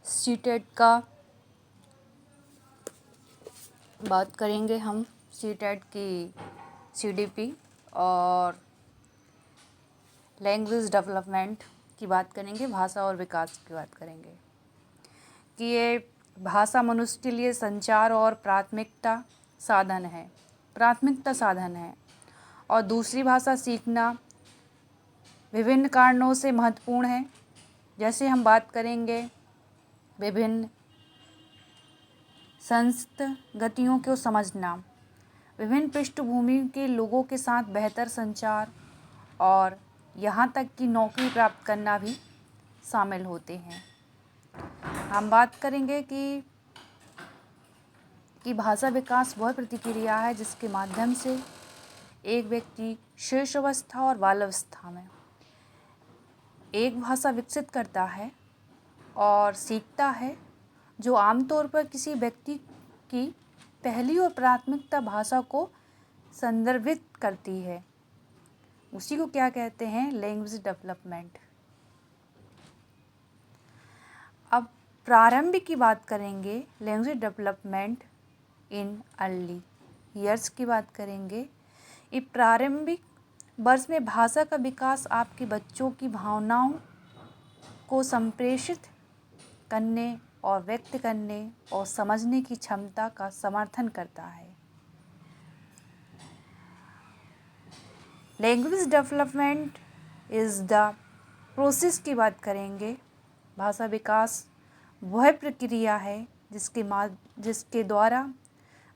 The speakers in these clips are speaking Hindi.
सीटेट का बात करेंगे हम। सीटेट की सीडीपी और लैंग्वेज डेवलपमेंट की बात करेंगे, भाषा और विकास की बात करेंगे कि ये भाषा मनुष्य के लिए संचार और प्राथमिकता साधन है और दूसरी भाषा सीखना विभिन्न कारणों से महत्वपूर्ण है। जैसे हम बात करेंगे विभिन्न संस्कृतियों को समझना, विभिन्न पृष्ठभूमि के लोगों के साथ बेहतर संचार और यहाँ तक कि नौकरी प्राप्त करना भी शामिल होते हैं। हम बात करेंगे कि भाषा विकास वह प्रतिक्रिया है जिसके माध्यम से एक व्यक्ति शिशुअवस्था और बाल्यावस्था में एक भाषा विकसित करता है और सीखता है, जो आमतौर पर किसी व्यक्ति की पहली और प्राथमिकता भाषा को संदर्भित करती है। उसी को क्या कहते हैं? Language development. अब प्रारंभिक की बात करेंगे, language development in early years की बात करेंगे। ये प्रारंभिक वर्ष में भाषा का विकास आपके बच्चों की भावनाओं को संप्रेषित करने और व्यक्त करने और समझने की क्षमता का समर्थन करता है। Language development is the process की बात करेंगे। भाषा विकास वह प्रक्रिया है जिसके द्वारा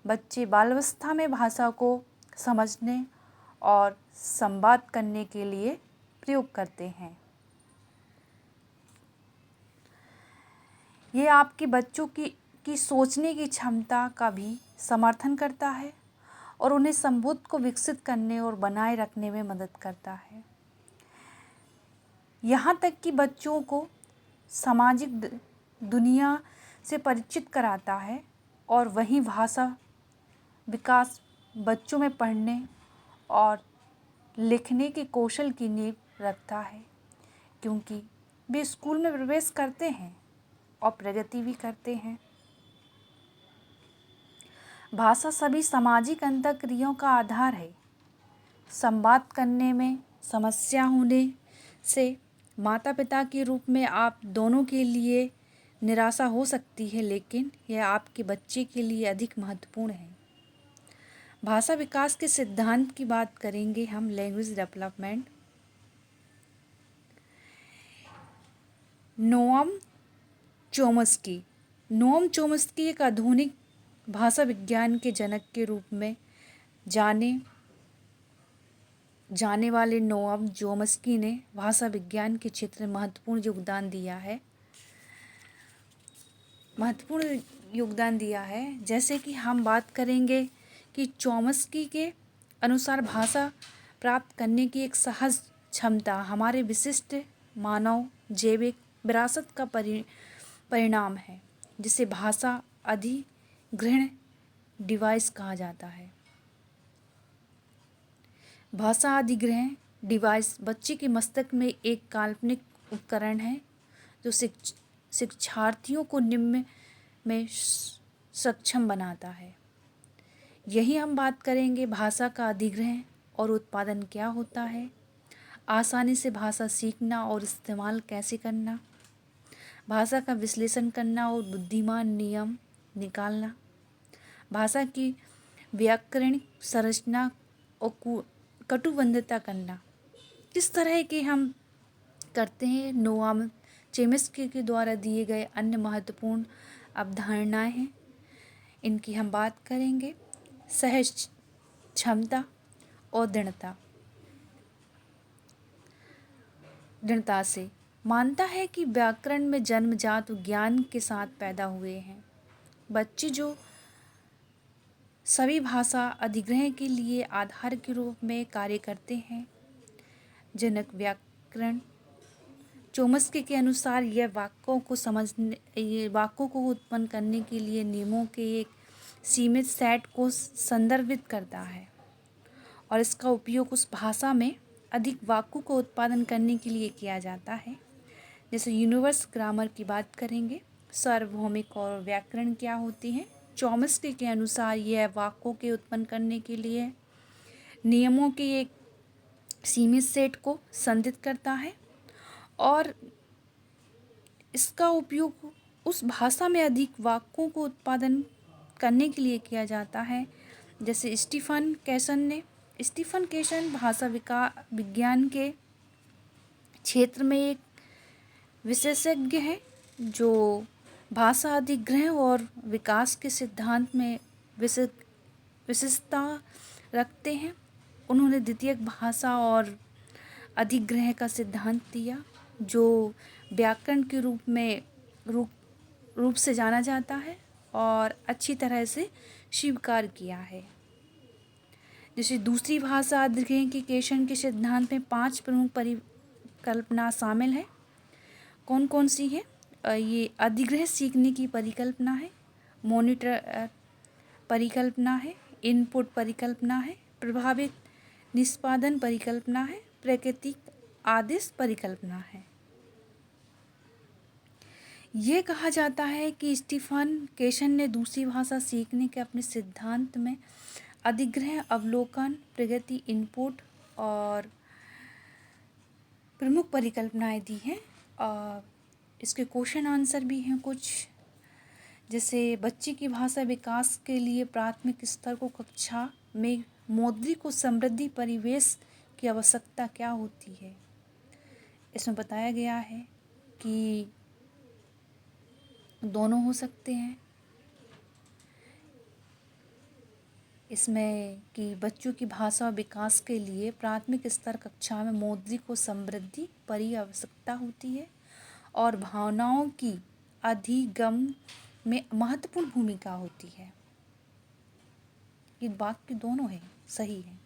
बच्चे बाल्यावस्था में भाषा को समझने और संवाद करने के लिए प्रयोग करते हैं। ये आपके बच्चों की सोचने की क्षमता का भी समर्थन करता है और उन्हें संबोध को विकसित करने और बनाए रखने में मदद करता है। यहाँ तक कि बच्चों को सामाजिक दुनिया से परिचित कराता है और वहीं भाषा विकास बच्चों में पढ़ने और लिखने के कौशल की नींव रखता है, क्योंकि वे स्कूल में प्रवेश करते हैं और प्रगति भी करते हैं। भाषा सभी सामाजिक अंतःक्रियाओं का आधार है। संवाद करने में समस्या होने से माता पिता के रूप में आप दोनों के लिए निराशा हो सकती है, लेकिन यह आपके बच्चे के लिए अधिक महत्वपूर्ण है। भाषा विकास के सिद्धांत की बात करेंगे हम। लैंग्वेज डेवलपमेंट नोआम चोम्स्की एक आधुनिक भाषा विज्ञान के जनक के रूप में जाने वाले नोआम चोम्स्की ने भाषा विज्ञान के क्षेत्र में महत्वपूर्ण योगदान दिया है। जैसे कि हम बात करेंगे कि चोम्स्की के अनुसार भाषा प्राप्त करने की एक सहज क्षमता हमारे विशिष्ट मानव जैविक विरासत का परिणाम है, जिसे भाषा अधिग्रहण डिवाइस कहा जाता है। भाषा अधिग्रहण डिवाइस बच्चे के मस्तिष्क में एक काल्पनिक उपकरण है जो शिक्षार्थियों को निम्न में सक्षम बनाता है। यही हम बात करेंगे भाषा का अधिग्रहण और उत्पादन क्या होता है, आसानी से भाषा सीखना और इस्तेमाल कैसे करना, भाषा का विश्लेषण करना और बुद्धिमान नियम निकालना, भाषा की व्याकरणिक संरचना और कटुबद्धता करना। किस तरह के हम करते हैं, नोआम चोम्स्की के द्वारा दिए गए अन्य महत्वपूर्ण अवधारणाएं हैं। इनकी हम बात करेंगे। सहज क्षमता और दृढ़ता से मानता है कि व्याकरण में जन्मजात ज्ञान के साथ पैदा हुए हैं। बच्चे जो सभी भाषा अधिग्रहण के लिए आधार के रूप में कार्य करते हैं। जनक व्याकरण चोम्स्की के अनुसार यह वाक्यों को उत्पन्न करने के लिए नियमों के एक सीमित सेट को संदर्भित करता है और इसका उपयोग उस भाषा में अधिक वाक्यों को उत्पादन करने के लिए किया जाता है। जैसे यूनिवर्स ग्रामर की बात करेंगे सार्वभौमिक और व्याकरण क्या होती हैं। चॉम्स्की के अनुसार यह वाक्यों के उत्पन्न करने के लिए नियमों के एक सीमित सेट को संदिग्ध करता है और इसका उपयोग उस भाषा में अधिक वाक्यों को उत्पादन करने के लिए किया जाता है। जैसे स्टीफन केशन भाषा विज्ञान के क्षेत्र में एक विशेषज्ञ है जो भाषा अधिग्रहण और विकास के सिद्धांत में विशेषता रखते हैं। उन्होंने द्वितीयक भाषा और अधिग्रहण का सिद्धांत दिया जो व्याकरण के रूप से जाना जाता है और अच्छी तरह से स्वीकार किया है। जैसे दूसरी भाषा अधिग्रहण की केशन के सिद्धांत में 5 प्रमुख परिकल्पना शामिल है। कौन कौन सी है? ये अधिग्रहण सीखने की परिकल्पना है, मॉनिटर परिकल्पना है, इनपुट परिकल्पना है, प्रभावित निष्पादन परिकल्पना है, प्राकृतिक आदेश परिकल्पना है। ये कहा जाता है कि स्टीफन केशन ने दूसरी भाषा सीखने के अपने सिद्धांत में अधिग्रहण, अवलोकन, प्रगति, इनपुट और प्रमुख परिकल्पनाएं दी हैं। और इसके क्वेश्चन आंसर भी हैं कुछ, जैसे बच्चे की भाषा विकास के लिए प्राथमिक स्तर को कक्षा में मौद्रिक और समृद्धि परिवेश की आवश्यकता क्या होती है। इसमें बताया गया है कि दोनों हो सकते हैं। इसमें कि बच्चों की भाषा विकास के लिए प्राथमिक स्तर कक्षा में मौद्रिक और समृद्धि परी आवश्यकता होती है और भावनाओं की अधिगम में महत्वपूर्ण भूमिका होती है। ये वाक्य दोनों है, सही है।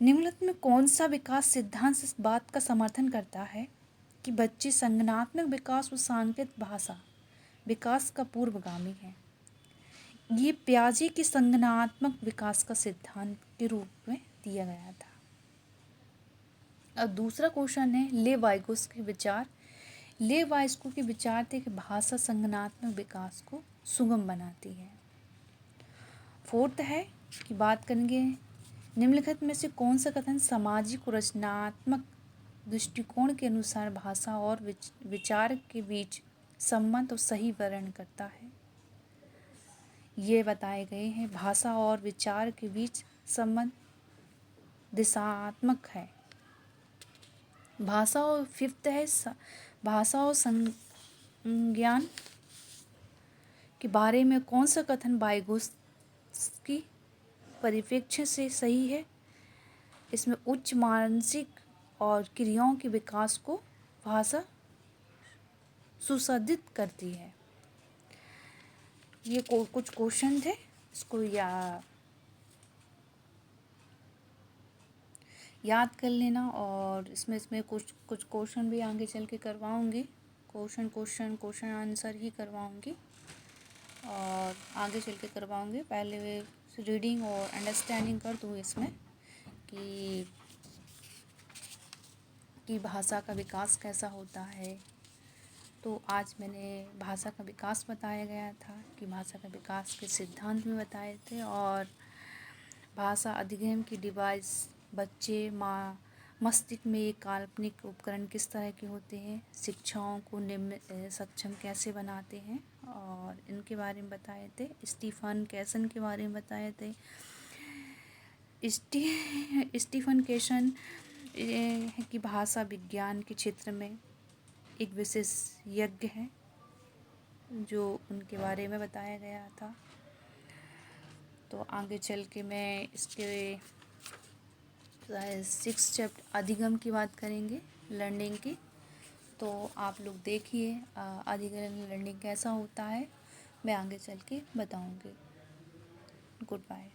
निम्नलिखित में कौन सा विकास सिद्धांत इस बात का समर्थन करता है कि बच्चे संज्ञानात्मक विकास और सांकेतिक भाषा विकास का पूर्वगामी है। ये पियाजे के संज्ञानात्मक विकास का सिद्धांत के रूप में दिया गया था। अब दूसरा क्वेश्चन है लेवाइगोस्की के विचार। लेवाइस्को के विचार थे कि भाषा संज्ञानात्मक विकास को सुगम बनाती है। फोर्थ है कि बात करेंगे निम्नलिखित में से कौन सा कथन सामाजिक और रचनात्मक दृष्टिकोण के अनुसार भाषा और विचार के बीच संबंध और सही वर्णन करता है। ये बताए गए हैं भाषा और विचार के बीच संबंध दिशात्मक है। भाषा और फिफ्थ है भाषा और संज्ञान के बारे में कौन सा कथन वाइगोत्स्की परिप्रेक्ष्य से सही है। इसमें उच्च मानसिक और क्रियाओं के विकास को भाषा सुसंदित करती है। ये कुछ क्वेश्चन थे, इसको याद कर लेना और इसमें कुछ क्वेश्चन भी आगे चल के करवाऊँगी। क्वेश्चन आंसर ही करवाऊँगी और आगे चल के करवाऊँगी। पहले रीडिंग और अंडरस्टैंडिंग कर दूँ इसमें कि भाषा का विकास कैसा होता है। तो आज मैंने भाषा का विकास बताया गया था कि भाषा का विकास के सिद्धांत भी बताए थे और भाषा अधिगम की डिवाइस बच्चे मस्तिष्क में एक काल्पनिक उपकरण किस तरह के होते हैं, शिक्षाओं को सक्षम कैसे बनाते हैं और इनके बारे में बताए थे। स्टीफन केशन के बारे में बताए थे। स्टीफन केशन की भाषा विज्ञान के क्षेत्र में एक विशेषज्ञ है जो उनके बारे में बताया गया था। तो आगे चल के मैं इसके 6 चैप्टर अधिगम की बात करेंगे, लर्निंग की। तो आप लोग देखिए अधिगम लर्निंग कैसा होता है, मैं आगे चल के बताऊँगी। Good bye.